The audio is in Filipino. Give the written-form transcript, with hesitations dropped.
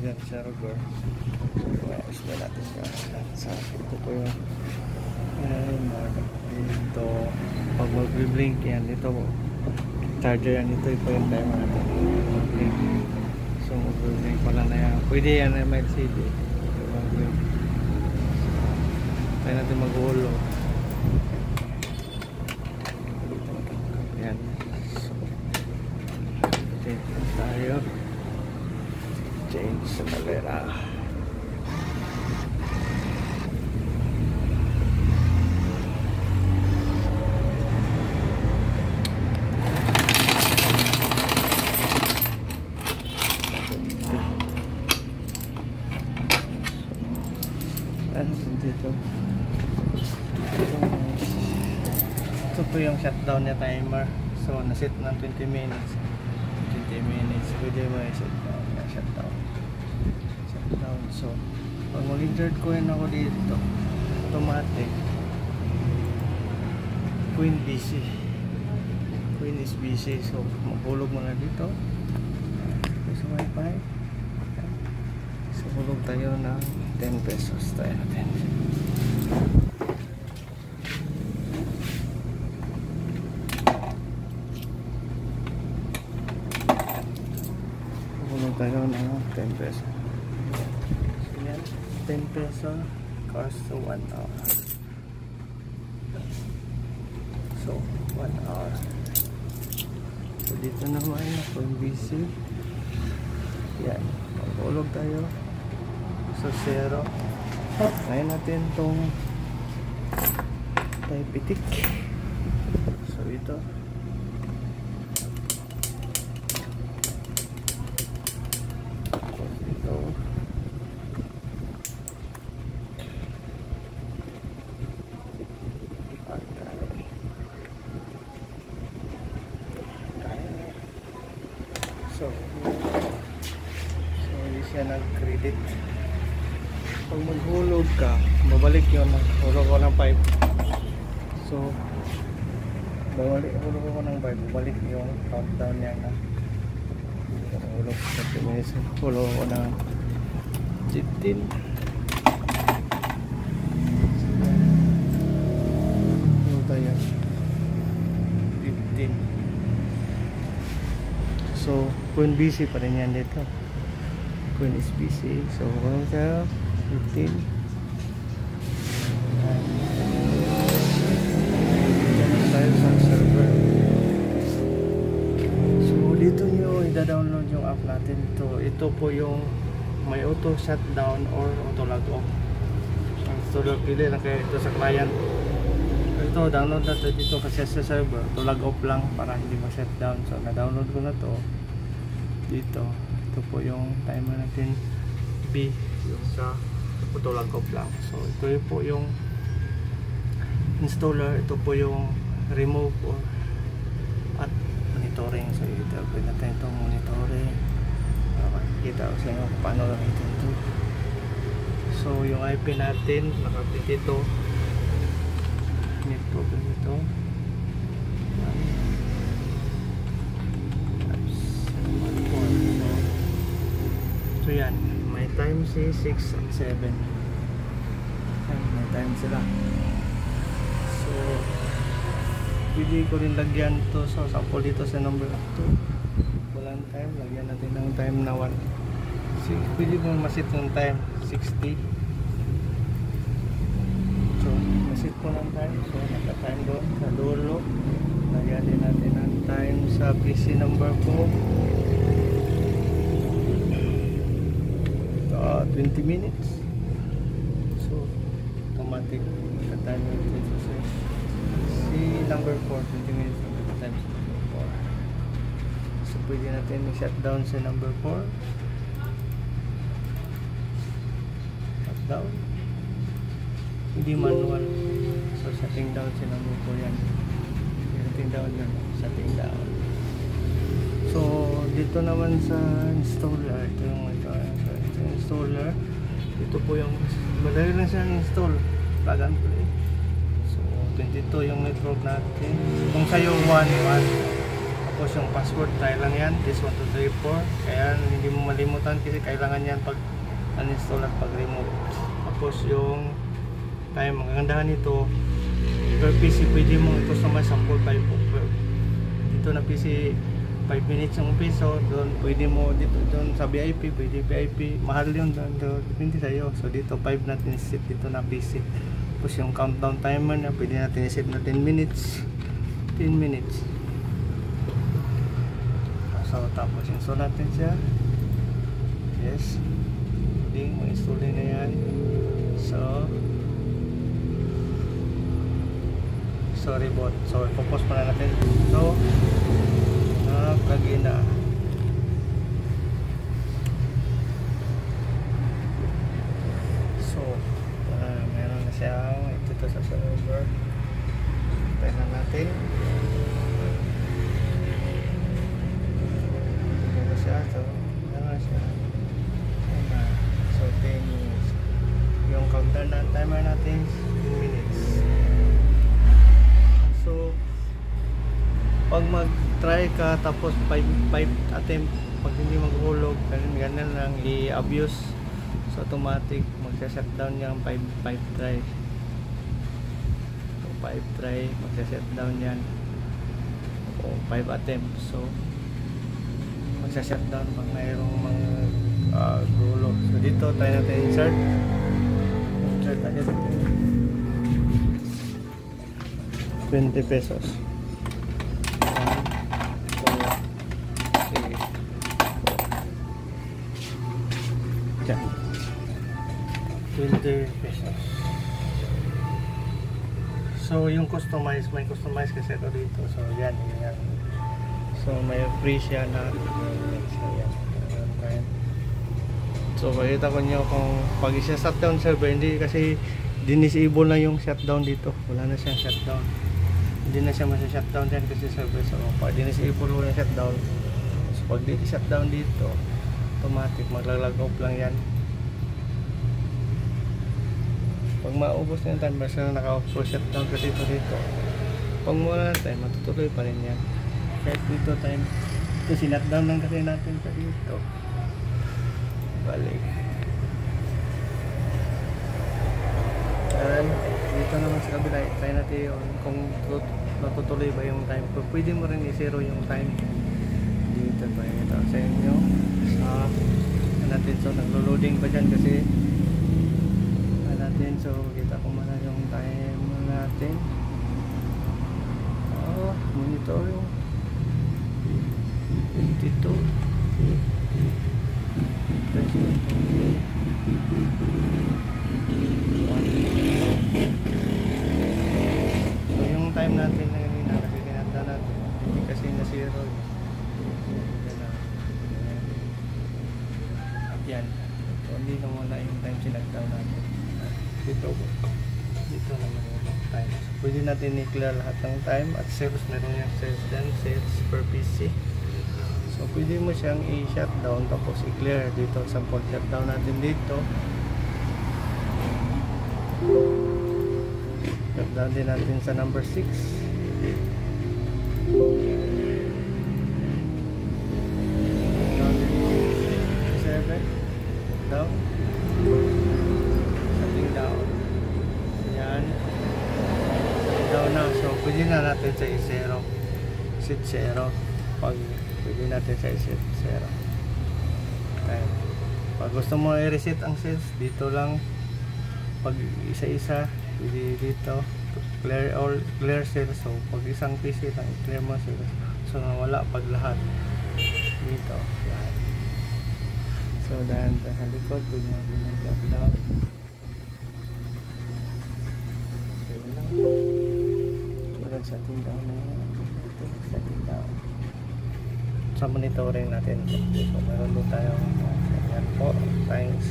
dyan sa server. Ayos na natin sa ito po yung dito pag mag-blink yan dito charger yan dito po yung timer natin mag-blink. So mag-blink pala na yan, pwede yan na may LCD mag-blink. Tayo natin mag-ulo yan. So change tayo, change sa kalera. Ito po yung shutdown niya timer. So naset ng 20 minutes. Pwede mo i-set down na shutdown. So pag mag-insert coin ako dito, automatic coin is busy. So maghulog mo na dito sa wifi. So hulog tayo ng 10 pesos tayo natin. Hulog tayo ng 10 pesos. So yan, 10 pesos cost to 1 hour. So 1 hour. So dito naman ako yung busy. Yan, maghulog tayo. So 0. Ngayon natin itong pitik. So ito so hindi siya nag-credit. Pag maghulog ka, babalik yun. Hulog ko ng 5. So hulog ko ng 5, babalik yung countdown niya na hulog sa 30 minutes. Hulog ko ng 15. Hulog tayo 15. So coin busy pa rin yan dito. Coin is busy. So hulog tayo 15. Tayo sa server. So dito nyo i-download yung app natin. Ito po yung may auto shutdown or auto log off. So pili lang kayo ito sa client. Ito download natin dito kasi sa server auto log off lang para hindi ma-shutdown. So na-download ko na to dito. Ito po yung timer natin B yung sa auto log off lang. So ito po yung installer, ito po yung remove or at monitoring. So ito pwede natin itong monitoring para makikita ko sa inyo kung paano lang ito. So yung IP natin nakapit ito, network ito. So yan, may time si 6 at 7. May time sila. So pwede ko rin lagyan to. So sample dito sa number 2. Walang time, lagyan natin ng time na 1. So pwede mo masit ng time 60. So masit po ng time. So naka-time doon sa dulo. Lagyan din natin ng time sa PC number 4. 20 minutes. So automatic time ito sa si number 4, 20 minutes times number 4. So pwede natin i-shutdown sa number 4. Shutdown. Hindi manual. So setting down sa number 4 yan. Setting down yan. Setting down. So dito naman sa installer, ito yung installer. Ito po yung madali lang siya install, plug and play. So 22 yung network natin. Kung sa yung 1 ako Tapos yung password, try lang yan, this 1, 2, 3, 4. Kaya hindi mo malimutan kasi kailangan yan pag uninstall at pag remove. Tapos yung time, ang kagandahan nito, per PC pwede mo ito sa may sample 5 dito na PC 5 minutes yung piso, doon pwede mo dito, doon sa VIP pwede VIP, mahal yun doon, depende sa'yo. So dito 5 natin set dito na PC. Tapos yung countdown timer na pwede natin set na 10 minutes. So tapos install natin siya. Yes, hindi mo install na yan. Sorry bot, so focus muna natin. So nakagina. So meron na siyang ito sa server. Tayo na natin. Ito siya. So meron na siya. So 10 minutes. Yung counter na timer natin 10 minutes. So pag mag-try ka tapos 5 attempt, pag hindi maghulog, ganun lang i-abuse, so automatic magsa-shutdown yung 5 try. So 5 try, magsa-shutdown yan. O 5 attempt, so magsa-shutdown pag mayroong mga gulo. So dito try natin insert natin 20 pesos. Diyan. 20 pesos. So yung customize, may customize kasi ito dito. So yan. So may free siya na. So yan. So pakita ko nyo kung pag isa shutdown server, hindi kasi dinisable na yung shutdown dito. Wala na siyang shutdown. Hindi na siya masa-shutdown din kasi server. So pag dinisable mo yung shutdown, so pag di-shutdown dito, automatic maglalag off lang yan. Pag maubos na yung timer, so naka-off shutdown kasi dito. Pag muna natin, matutuloy pa rin yan. Kahit dito time, ito sinutdown lang kasi natin sa dito. Balik. And dito naman sa kabila, try natin kung natutuloy ba yung time. Pwede mo rin i-zero yung time. Dito pa yung ito sa inyo. Natin, so naglo-loading pa dyan kasi natin, so kita ko muna yung time natin. Monitor yung 22. So yung time natin na yun kasi kinanta natin, hindi kasi na zero. Yan. So hindi na muna yung time sinagdaw natin. Dito naman yung time. So, pwede natin i-clear lahat ng time at sales, meron yung sales din, sales per PC. So pwede mo siyang i-shutdown tapos i-clear dito. Sample shutdown natin dito. Shutdown din natin sa number 6. Down. Setting down. Yan. Down na. So pwede na natin sa i-zero. Set 0. Pag pwede natin sa i-set 0. Okay. Pag gusto mo i-reset ang sales, dito lang. Pag isa-isa, pwede dito. Clear sales. So pag isang PC lang, i-clear mo sales. So nawala pag lahat. Dito. Lahat. So dahil sa likod, pwede natin mag-lockdown. Okay lang. Walang setting down na yan. Setting down. Sa monitoring natin. So meron doon tayong yan po. Thanks.